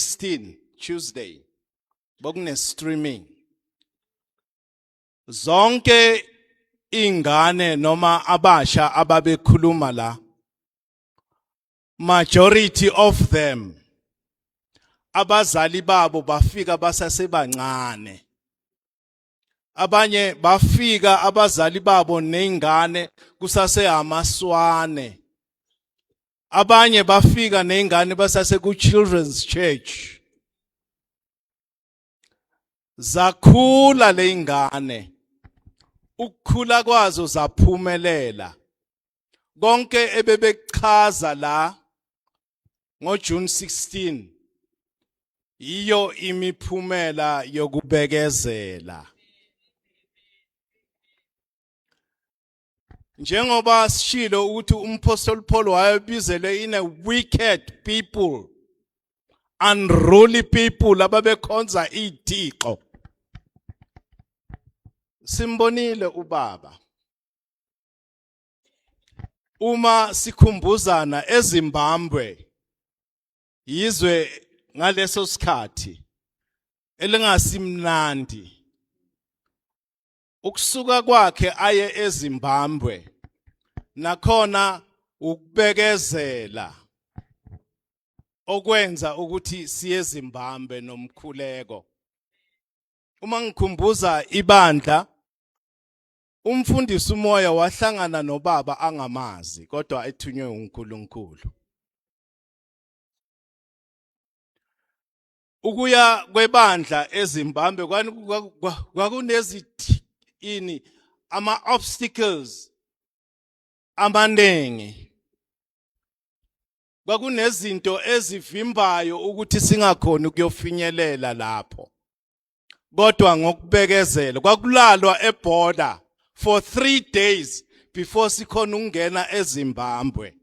16 Tuesday bokune streaming zonke ingane noma abasha ababekhuluma la majority of them abazali babo bafika basasebancane abanye bafika abazali babo neingane kusase amaswane abanye bafika neingane basase ku children's church zakhula leingane ukukhula kwazo zaphumelela konke ebebechaza la ngoJune 16 iyo imiphumela yokubekezela njengoba sishilo ukuthi uMapostle Paul wayebizele in a wicked people unruly people ababekhonza izithixo simbonile ubaba uma sikhumbuzana eZimbabwe yizwe ngaleso sikhathi elingasimnandi ukusuka kwakhe aye eZimbabwe nakhona ukubekezela okwenza ukuthi siye eZimbabwe nomkhuleko uma ngikhumbuza ibandla umfundisi umoya wahlangana nobaba angamazi kodwa ethunywe uNkulunkulu ukuya kwebandla eZimbabwe kwakunezithini ama obstacles amanengi kwakunezinto ezivimbayo ukuthi singakhona ukuyofinyelela lapho kodwa ngokubekezela kwakulalwa eborder for 3 days before sikhona ukungena eZimbabwe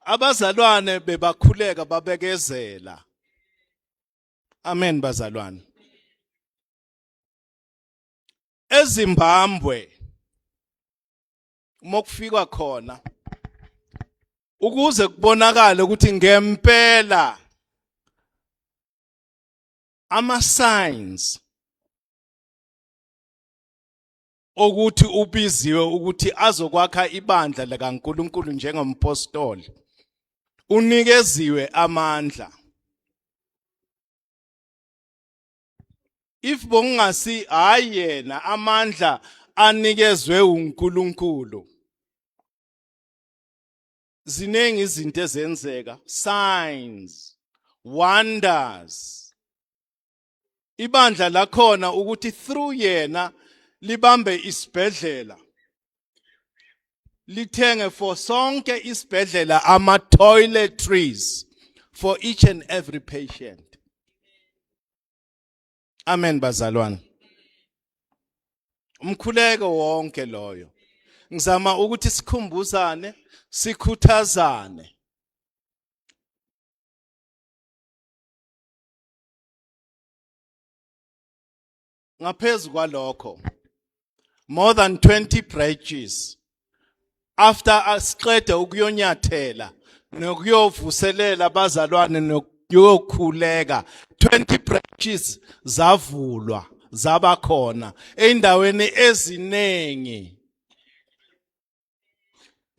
abazalwane bebakhuleka babekezela amen bazalwane eZimbabwe mokufika khona ukuze kubonakale ukuthi ngempela ama signs ukuthi ubiziwe ukuthi azokwakha ibandla likaNkulunkulu njengompostoli unikeziwe amandla if bongasi ayena amandla anikezwe uNkulunkulu zinengi izinto ezenzeka signs wonders ibandla lakhona ukuthi through yena libambe isibhedlela lithenge for sonke isibhedlela ama toiletries for each and every patient amen bazalwane umkhuleko wonke loyo ngizama ukuthi sikhumbuzane sikhuthazane ngaphezulu kwalokho more than 20 branches after asiqede ukuyonyathela nokuyovuselela abazalwane nokuyokhuleka 20 branches zavulwa zaba khona eindaweni ezinengi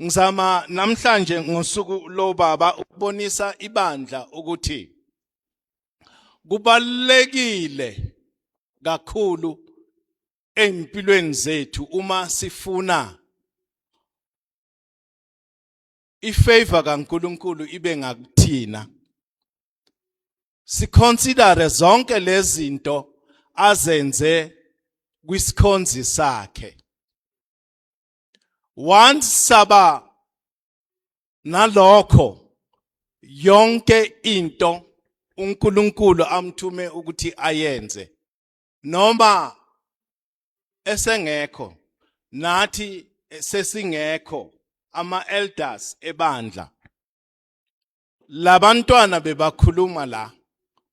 ngizama namhlanje ngosuku lo baba ukubonisa ibandla ukuthi kubalekile kakhulu empilweni zethu uma sifuna ifavor kaNkulunkulu ibe ngakuthina siconsider zonke lezi zinto azenze kwisikhonzi sakhe once saba nalokho yonke into uNkulunkulu amthume ukuthi ayenze noma esengekho nathi sesingekho ama elders ebandla labantwana bebakhuluma la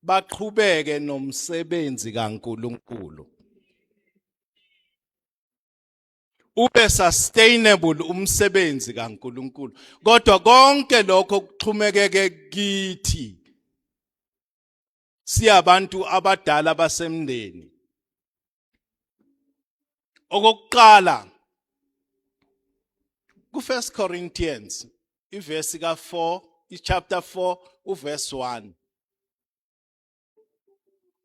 baqhubeke nomsebenzi kaNkulunkulu ube sustainable umsebenzi kaNkulunkulu kodwa konke lokho kuxhumekeke kithi siyabantu abadala basemndeni. Okokuqala ku 1 Corinthians iverse ka 4, chapter 4 uverse 1.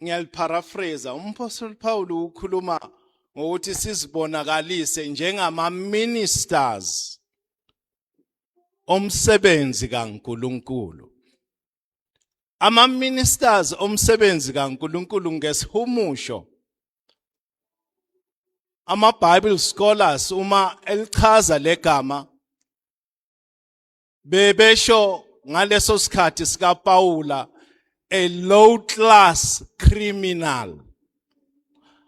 Ngiyaliparaphrase, umpostoli Paul ukhuluma ngokuthi sizibonakalise njengama ministers omsebenzi kaNkulunkulu. Ama ministers omsebenzi kaNkulunkulu ngesihumusho, ama Bible scholars uma elichaza legama bebesho ngaleso sikhathi sika Paula a low class criminal.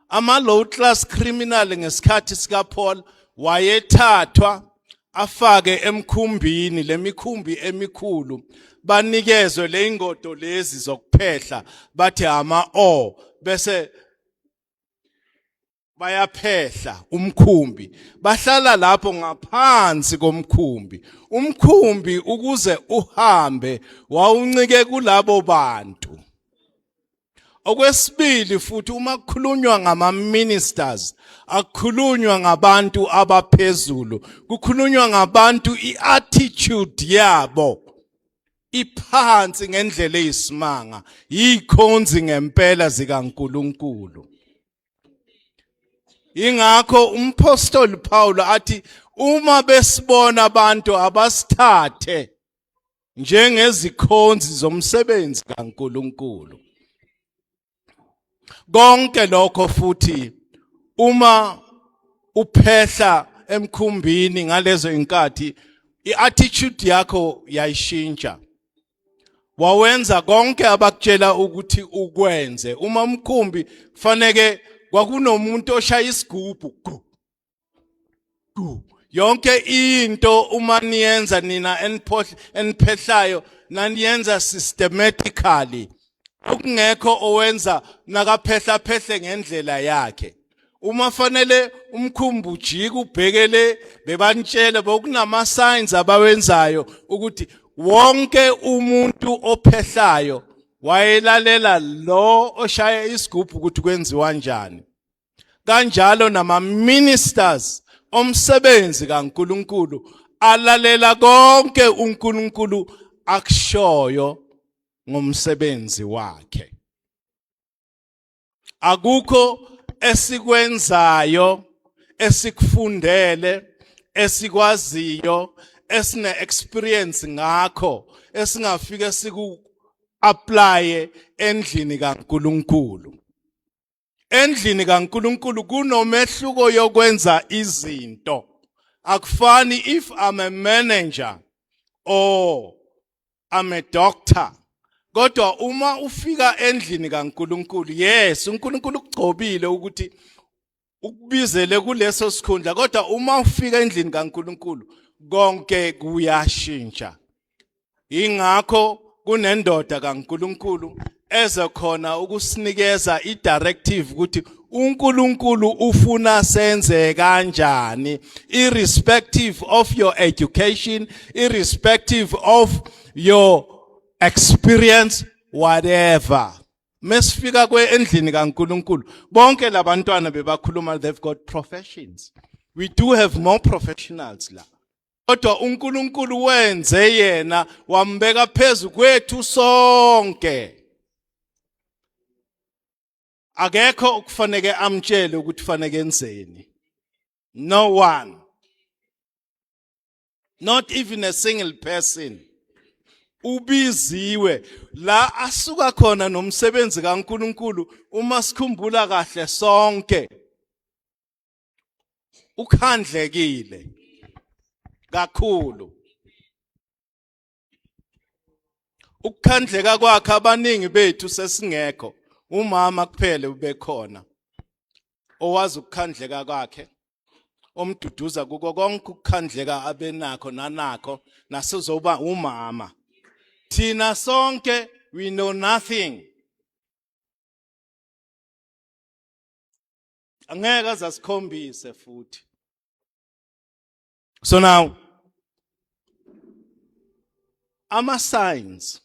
Ama low class criminal ngesikhathi sika Paul wayethathwa afake emkhumbini, lemikhumbi emikhulu, banikezwe le ingodo lezi zokuphehla bathi ama bese bayaphehla umkhumbi, bahlala lapho ngaphansi komkhumbi. Umkhumbi ukuze uhambe wawuncike kulabo bantu. Okwesibili futhi uma kukhulunywa ngama ministers akukhulunywa ngabantu abaphezulu, kukhulunywa ngabantu iattitude yabo iphansi ngendlela eyisimanga, yikhonzi ngempela zikaNkulunkulu. Ingakho umpostoli Paul athi uma besibona abantu abasithathe njengezikhonzi zomsebenzi kaNkulunkulu. Konke lokho futhi uma uphehla emkhumbini ngalezo inkathi iattitude yakho yayishintsha. Wawenza konke abakutshela ukuthi ukwenze. Uma umkhumbi faneke kwakunomuntu oshaya isigubhu. Yonke into uma niyenza nina eniphehlayo naniyenza systematically. Okungekho owenza nakaphehla phehle ngendlela yakhe. Uma fanele umkhumbi ujike ubhekele bebanitshele bokunama signs abawenzayo ukuthi wonke umuntu ophehlayo wayelalela lo oshaya isigubhu ukuthi kwenziwa kanjani. Kanjalo nama ministers omsebenzi kaNkulunkulu alalela konke uNkulunkulu akushoyo ngomsebenzi wakhe. Akukho esikwenzayo, esikufundele, esikwaziyo, esine experience ngakho, esingafika siku apply endlini kaNkulunkulu. Endlini kaNkulunkulu kunomehluko yokwenza izinto. Akufani if I'm a manager or I'm a doctor. Kodwa uma ufika endlini kaNkulunkulu, yes, uNkulunkulu ukugcobile ukuthi ukubizele kuleso sikhundla, kodwa uma ufika endlini kaNkulunkulu konke kuyashintsha. Ingakho kunendoda kaNkulunkulu ezokhona ukusinikeza idirective ukuthi uNkulunkulu ufuna senze kanjani, irrespective of your education, irrespective of your experience, whatever. Mesifika endlini kaNkulunkulu bonke labantwana bebakhuluma, they've got professions. We do have more professionals la. Kodwa uNkulunkulu wenze yena wambeka phezu kwethu sonke. Akekho okufanele amtshele ukuthi fanele enzeni. No one. Not even a single person. Ubiziwe la asuka khona nomsebenzi kaNkulunkulu uma sikhumbula kahle sonke. Ukhandlekile kakhulu. Ukukhandleka kwakhe abaningi bethu sesingekho. Umama kuphela ubekhona owazi ukukhandleka kwakhe, omduduza kuko konke ukukhandleka abenakho nanakho nasizoba umama. Thina sonke we know nothing. Angeke azasikhombise futhi. So now ama signs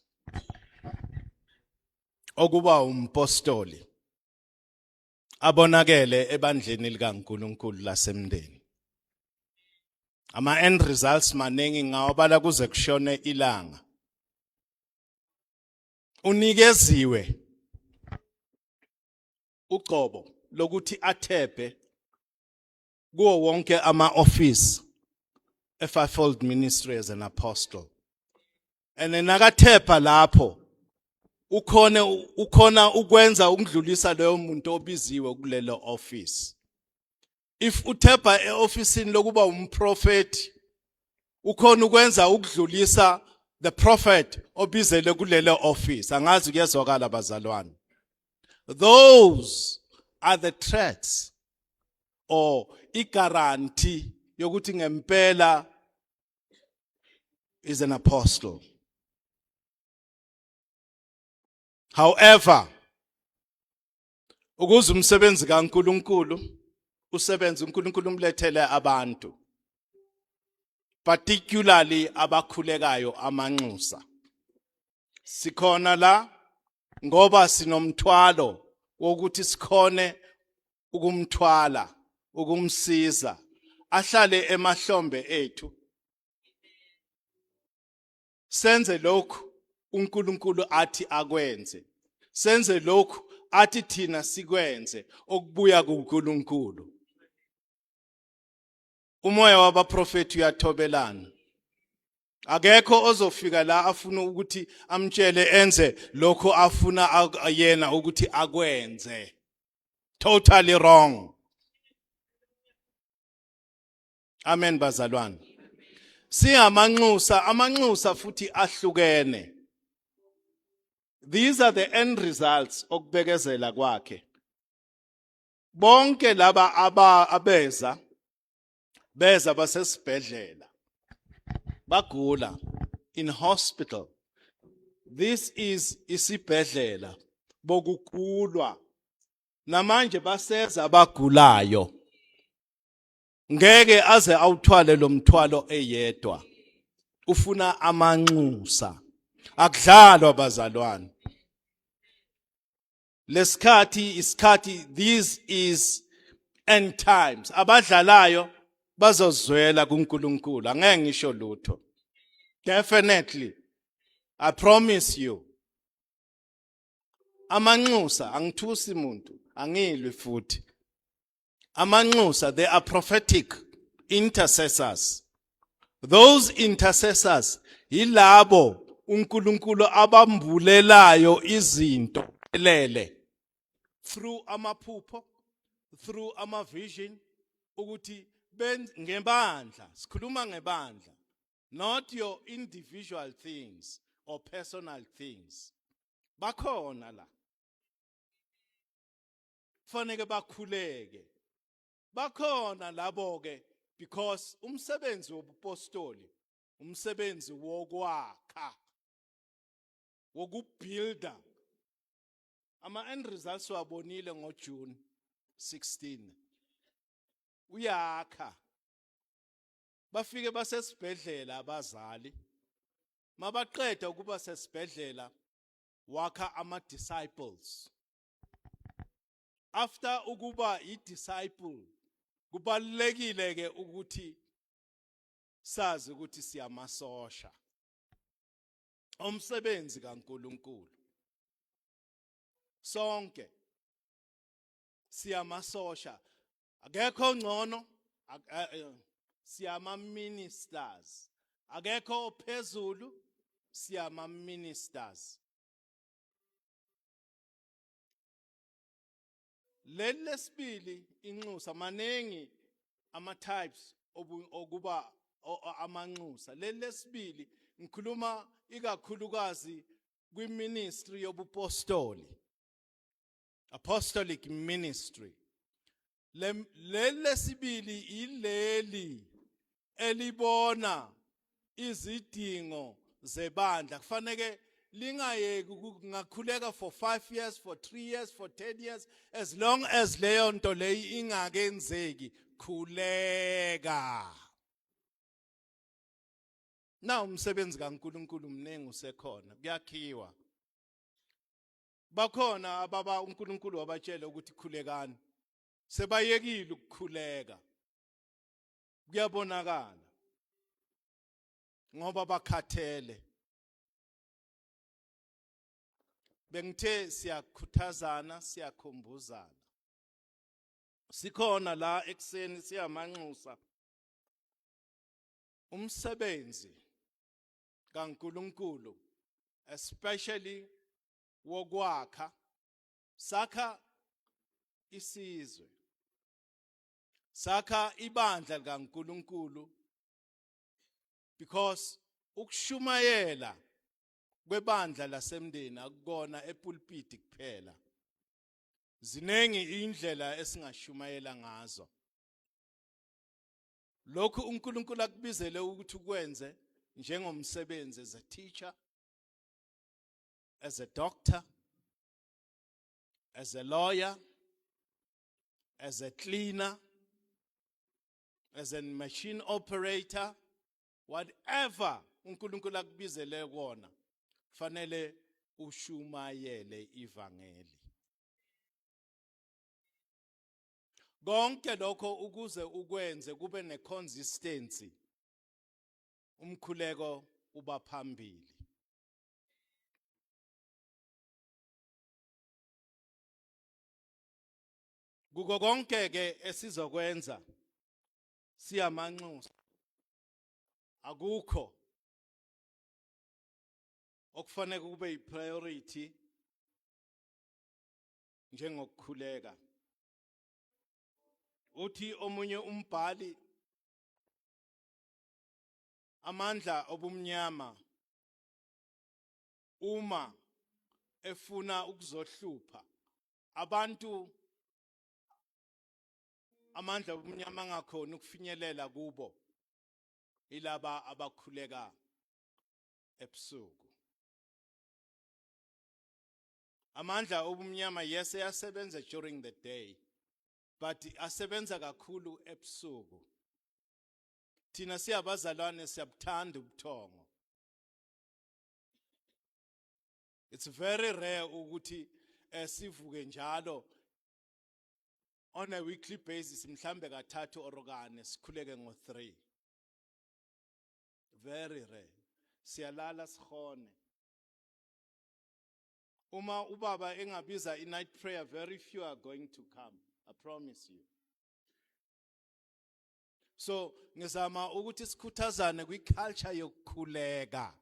okuba umpostoli abonakele ebandleni likaNkulunkulu lasemndeni. Ama end results maningi ngawabala kuze kushone ilanga. Unikeziwe uqobo lokuthi athephe kuwo wonke ama-office e-fivefold ministry as an apostle. And nakathepha lapho ukhona ukwenza ukudlulisa leyo muntu obiziwe kulelo office. If uthepha e-officeini lokuba umprofeti, ukhona ukwenza ukudlulisa the prophet obizele kulelo office. Angazi kuyezwakala bazalwane. Those are the threats or i-guarantee yokuthi ngempela is an apostle. However, ukuze umsebenzi kaNkulunkulu usebenze uNkulunkulu umlethele abantu, particularly abakhulekayo amanxusa. Sikhona la ngoba sinomthwalo wokuthi sikhone ukumthwala, ukumsiza, ahlale emahlombe ethu. Senze lokhu uNkulunkulu athi akwenze. Senze lokhu athi thina sikwenze okubuya kuNkulunkulu. Umoya wabaprofeti uyathobelana. Akekho ozofika la afuna ukuthi amtshele enze lokho afuna yena ukuthi akwenze. Totally wrong. Amen bazalwane. Amanxusa futhi ahlukene. These are the end results okubekezela kwakhe. Bonke laba beza basesibhedlela. Bagula in hospital. This is isibhedlela bokukhulwa. Namanje baseza abagulayo. Ngeke aze awuthwale lo mthwalo eyedwa. Ufuna amanxusa. Akudlalwa bazalwane. Lesikhathi this is end times. Abadlalayo bazozwela kuNkulunkulu. Angeke ngisho lutho. Definitely. I promise you. Amanxusa angithusi umuntu, angilwi futhi. Amanxusa, they are prophetic intercessors. Those intercessors yilabo uNkulunkulu abambulelayo izinto elele through amaphupho, through amavision, ukuthi ngebandla, sikhuluma ngebandla, not your individual things or personal things. Bakhona la. Faneke bakhuleke. Bakhona labo ke because umsebenzi wobupostoli umsebenzi wokwakha, wokubuilda. Ama end results wabonile ngoJune 16. Uyakha. Bafike basesibhedlela abazali. Mabaqeda ukuba sesibhedlela wakha ama disciples. After ukuba i-disciple kubalekile ke ukuthi sazi ukuthi siyamasosha. Umsebenzi kaNkulunkulu. Sonke siyamasosha. Akekho ngcono, siyama ministers. Akekho phezulu, siyama ministers. Lesibili inxusa manengi ama types okuba amanxusa. Lesibili ngikhuluma ikakhulukazi kwiministry yobupostoli. Apostolic ministry. Lesibili ileli elibona izidingo zebandla. Kufanele lingayeki ngakhuleka for 5 years, for 3 years, for 10 years, as long as leyo nto leyi ingakenzeki, khuleka. Na umsebenzi kaNkulunkulu mnengi usekhona, kuyakhiwa. bakhona ababa uNkulunkulu wabatshela ukuthi khulekani sebayekile ukukhuleka kuyabonakala ngoba bakhathele bengithe siyakhuthazana siyakhumbuzana sikhona la ekseni siyamanxusa umsebenzi kaNkulunkulu especially wokwakha sakha isizwe sakha ibandla likaNkulunkulu because ukushumayela kwebandla lasemndeni akukona epulpiti kuphela zinengi indlela esingashumayela ngazo lokhu uNkulunkulu akubizele ukuthi ukwenze njengomsebenzi as a teacher as a doctor as a lawyer as a cleaner as a machine operator whatever uNkulunkulu akubizele kona fanele ushumayele ivangeli konke lokho ukuze ukwenze kube neconsistency umkhuleko uba phambili kuko konke ke esizokwenza siyamanxusa akukho okufanele kube yipriority njengokukhuleka uthi omunye umbhali amandla obumnyama uma efuna ukuzohlupha abantu amandla obumnyama ngakhona ukufinyelela kubo ilaba abakhuleka ebusuku amandla obumnyama yes ayasebenza during the day but asebenza kakhulu ebusuku thina siyabazalwane siyabuthanda ubuthongo it's very rare ukuthi sivuke njalo on a weekly basis mhlambe kathathu or kane sikhuleke ngo3 very rare siyalala sikhone uma ubaba engabiza night prayer very few are going to come I promise you so ngizama ukuthi sikhuthazane kwiculture yokukhuleka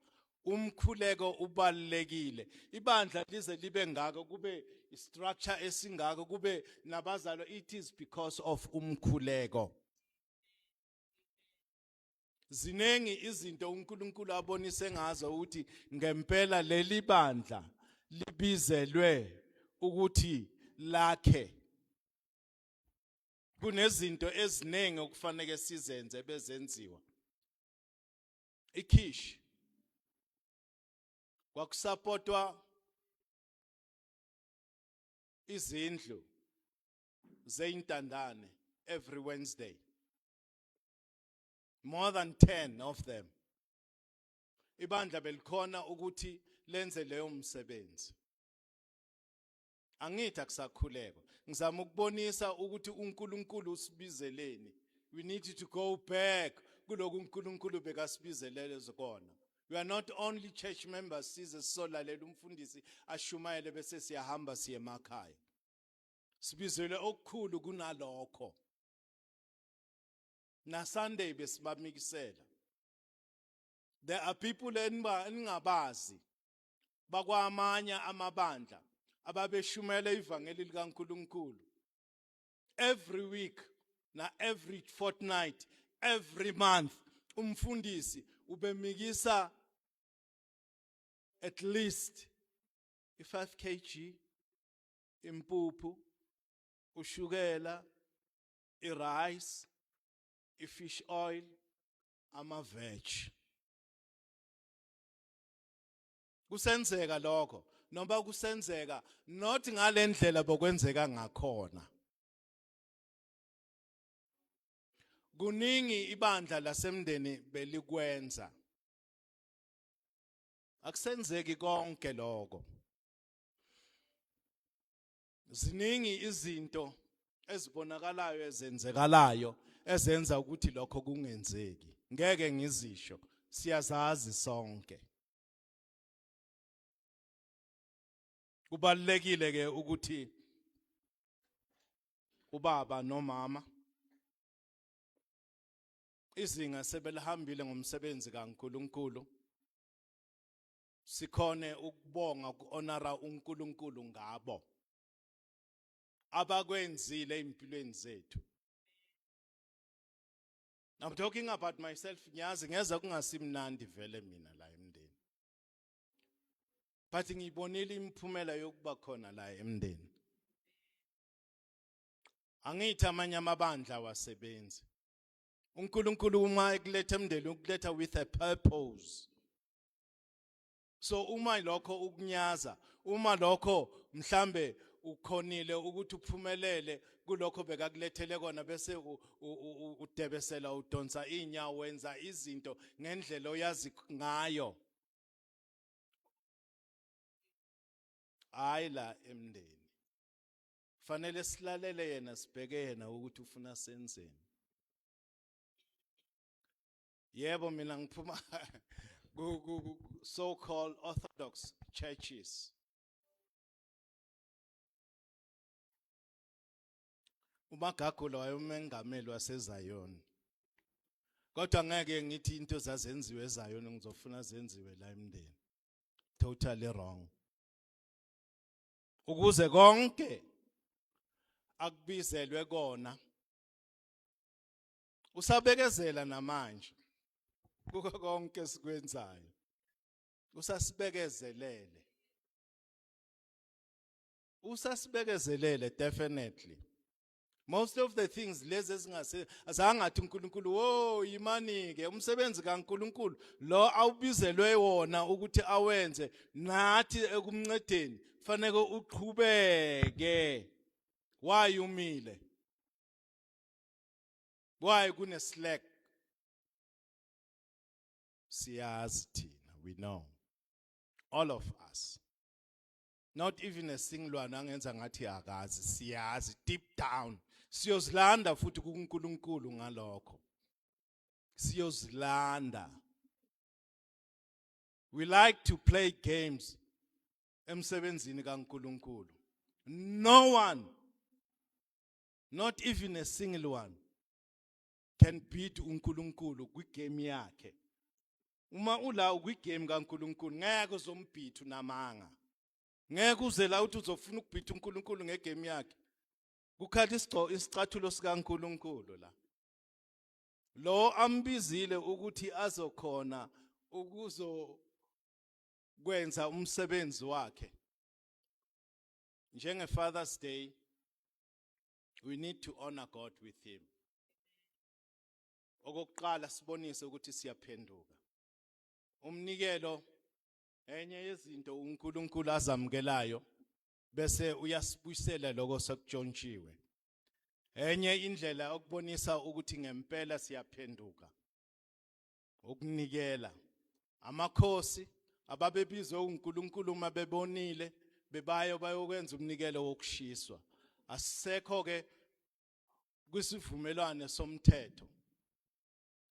umkhuleko ubalekile ibandla lize libe ngako kube istructure esingako kube nabazalo it is because of umkhuleko zinengi izinto uNkulunkulu abonise ngazo ukuthi ngempela leli bandla libizelwe ukuthi lakhe kunezinto eziningi okufanele sizenze bezenziwa ikhishi kwakusupportwa izindlu zeintandane every Wednesday more than 10 of them ibandla belikhona ukuthi lenze leyo msebenzi angithi akusakhuleko ngizama ukubonisa ukuthi uNkulunkulu usibizeleni we need to go back kuloku uNkulunkulu bekasibizelele zikona we are not only church members size solalela umfundisi ashumayele bese siyahamba siye emakhaya sibizele okukhulu kunalokho na Sunday besibamikisela there are people eningabazi bakwamanya amabandla ababeshumela ivangeli likaNkulunkulu every week na every fortnight every month umfundisi ubemikisa at least 5 kg impuphu ushukela rice fish oil ama-veg kusenzeka lokho noma kusenzeka not ngalendlela bokwenzeka ngakhona kuningi ibandla lasemndeni belikwenza akusenzeki konke lokho ziningi izinto ezibonakalayo ezenzekalayo ezenza ukuthi lokho kungenzeki. Ngeke ngizisho, siyazazi sonke. Kubalekile ke ukuthi ubaba nomama izinga sebelihambile ngomsebenzi kaNkuluNkulu, sikhone ukubonga ukuhonora uNkulunkulu ngabo abakwenzile empilweni zethu. I'm talking about myself. Ngiyazi ngeza kungasimnandi vele mina la emndeni, but ngibonile imphumela yokuba khona la emndeni. Angithi amanye amabandla wasebenzi. uNkulunkulu uma ekuletha emndeni ukuletha with a purpose. So uma lokho ukunyaza, uma lokho mhlambe ukhonile ukuthi uphumelele kulokho bekakulethele kona bese udebesela udonsa inyawo wenza izinto ngendlela oyazi ngayo. Ayila emndeni. Fanele silalele yena sibheke yena ukuthi ufuna senzeni. Yebo mina ngiphuma so-called Orthodox churches. uMagagulo wayemengameli waseZion. Kodwa ngeke ngithi into zazenziwe eZion ngizofuna zenziwe la emndeni. Totally wrong. Ukuze konke akubizelwe kona usabekezela namanje kuko konke sikwenzayo usasibekezelele definitely. Most of the things lezi ezingase azangathi uNkulunkulu wo imani ke umsebenzi kaNkulunkulu lo awubizelwe wona ukuthi awenze nathi ekumncedeni fanele uqhubeke. Why umile? Why kune slack? Siyazi thina, we know, all of us. Not even a single one angenza ngathi akazi, siyazi deep down. Siyozilanda futhi kuNkulunkulu ngalokho. Siyozilanda. We like to play games emsebenzini kaNkulunkulu. No one, not even a single one, can beat uNkulunkulu kwigame yakhe. Uma ula kwigame kaNkulunkulu ngeke uzombhitha namanga. Ngeke uze la uthi uzofuna ukubhitha uNkulunkulu ngegame yakhe. Kukhala isicathulo sikaNkulunkulu la. Lo ambizile ukuthi azokhona ukuzokwenza umsebenzi wakhe. Njenge Father's Day, we need to honor God with him. Okokuqala sibonise ukuthi siyaphenduka. Umnikelo enye yezinto uNkulunkulu azamukelayo bese uyasibuyisela lokho sekujontshiwe. Enye indlela okubonisa ukuthi ngempela siyaphenduka ukunikela. Amakhosi ababebizwe uNkulunkulu uma bebonile bebayo bayokwenza umnikelo wokushiswa. Asisekho ke kwisivumelwano somthetho.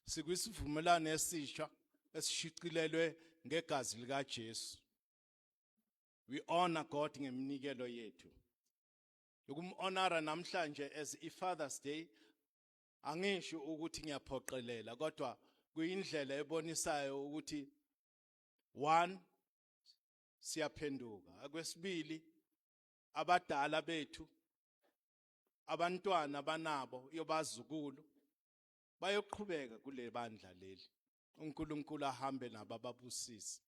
Sikwisivumelwano esisha esishicilelwe ngegazi lika Jesu. We honor God ngeminikelo yethu. Ukumhonora namhlanje as iFather's Day angisho ukuthi ngiyaphoqelela kodwa kuyindlela ebonisayo ukuthi one siyaphenduka. Akwesibili abadala bethu abantwana banabo yobazukulu bayoqhubeka kule bandla leli. uNkulunkulu ahambe nabo ababusise.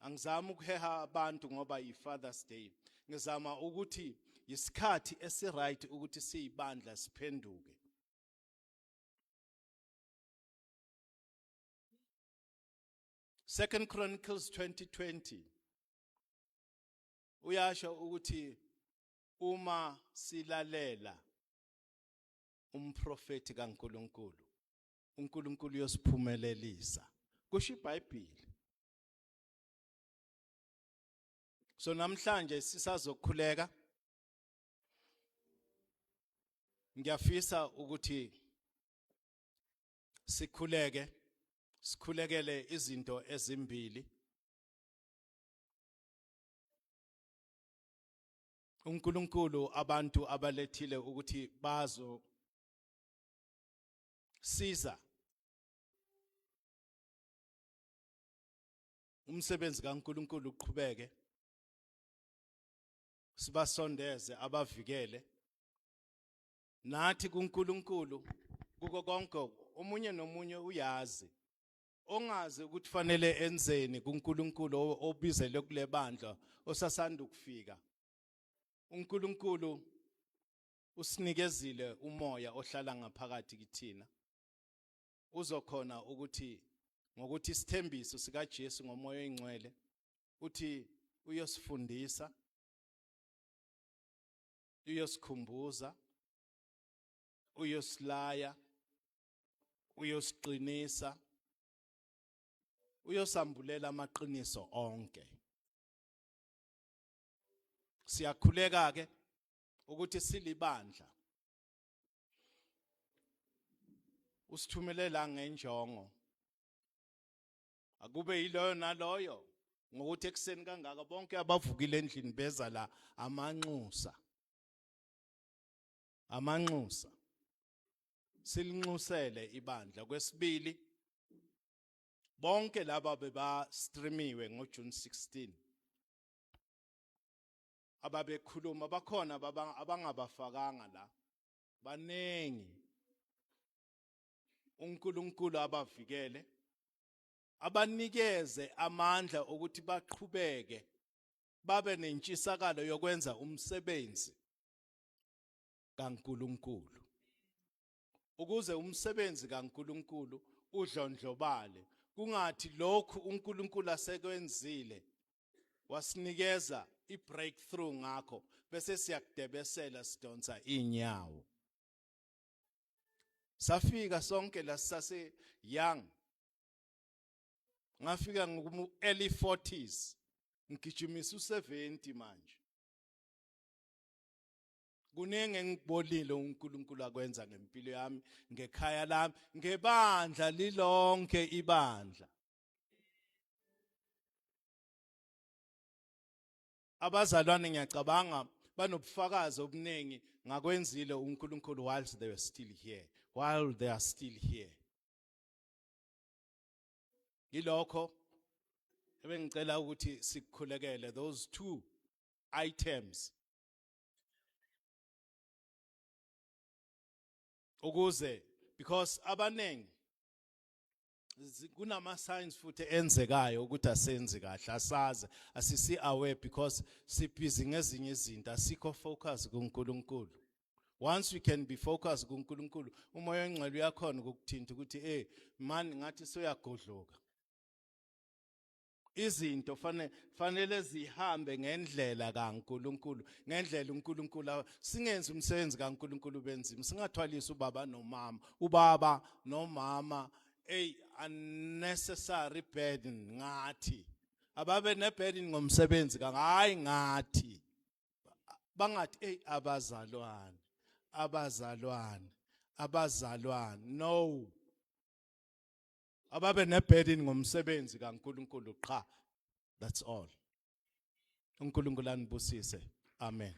Angizama ukuheha abantu ngoba iFather's Day. Ngizama ukuthi isikhathi esiright ukuthi siyibandla siphenduke. Second Chronicles 20:20 uyasho ukuthi uma silalela umprofeti kaNkulunkulu uNkulunkulu uyosiphumelelisa. Kusho iBhayibheli. So namhlanje sisazokhuleka ngiyafisa ukuthi sikhulekele izinto ezimbili. uNkulunkulu abantu abalethile ukuthi bazo siza umsebenzi kaNkulunkulu uqhubeke, sibasondeze abavikele nathi kuNkulunkulu kuko konke omunye nomunye uyazi, ongazi ukuthi fanele enzeni kuNkulunkulu obizele kule bandla osasanda ukufika. uNkulunkulu usinikezile umoya ohlala ngaphakathi kithina, uzokhona ukuthi ngokuthi isithembiso sika Jesu ngomoya oyingcwele uthi uyosifundisa, uyosikhumbuza, uyosilaya, uyosiqinisa, uyosambulela amaqiniso onke. Siyakhuleka ke ukuthi silibandla usithumelela ngenjongo, akube yiloyo naloyo, ngokuthi ekseni kangaka bonke abavukile endlini beza la amanxusa silinxusele ibandla. Kwesibili, bonke laba beba streamiwe ngoJune 16 ababekhuluma, bakhona abangabafakanga la, banengi. uNkulunkulu abavikele, abanikeze amandla ukuthi baqhubeke babe nentshisakalo yokwenza umsebenzi kaNkulunkulu, ukuze umsebenzi kaNkulunkulu udlondlobale, kungathi lokhu uNkulunkulu asekwenzile wasinikeza i-breakthrough ngakho bese siyakudebesela sidonsa inyawo. Safika sonke la sase young, ngafika ngoku early 40s, ngigijimisa u70 manje. Kunenge ngibonile uNkulunkulu akwenza ngempilo yami, ngekhaya lami, ngebandla lilonke ibandla. Abazalwane ngiyacabanga banobufakazi obuningi ngakwenzile uNkulunkulu whilst they were still here, while they are still here. Yilokho ebengicela ukuthi sikukhulekele those two items ukuze, because abanengi kunama signs futhi enzekayo ukuthi asenzi kahle, asazi, asisi aware because sibhizi ngezinye izinto, asikho focus kuNkulunkulu. Once we can be focused kuNkulunkulu, umoya ongcwele uyakhona ukuthinta ukuthi mani ngathi soyagodloka. Izinto fanele zihambe ngendlela kaNkulunkulu, ngendlela uNkulunkulu, singenzi umsebenzi kaNkulunkulu benzima, singathwalisa ubaba nomama unnecessary burden ngathi. Ababe ne burden ngomsebenzi hayi ngathi. Bangathi abazalwane, no. Ababe ne burden ngomsebenzi kaNkulunkulu qha. That's all. uNkulunkulu anibusise. Amen.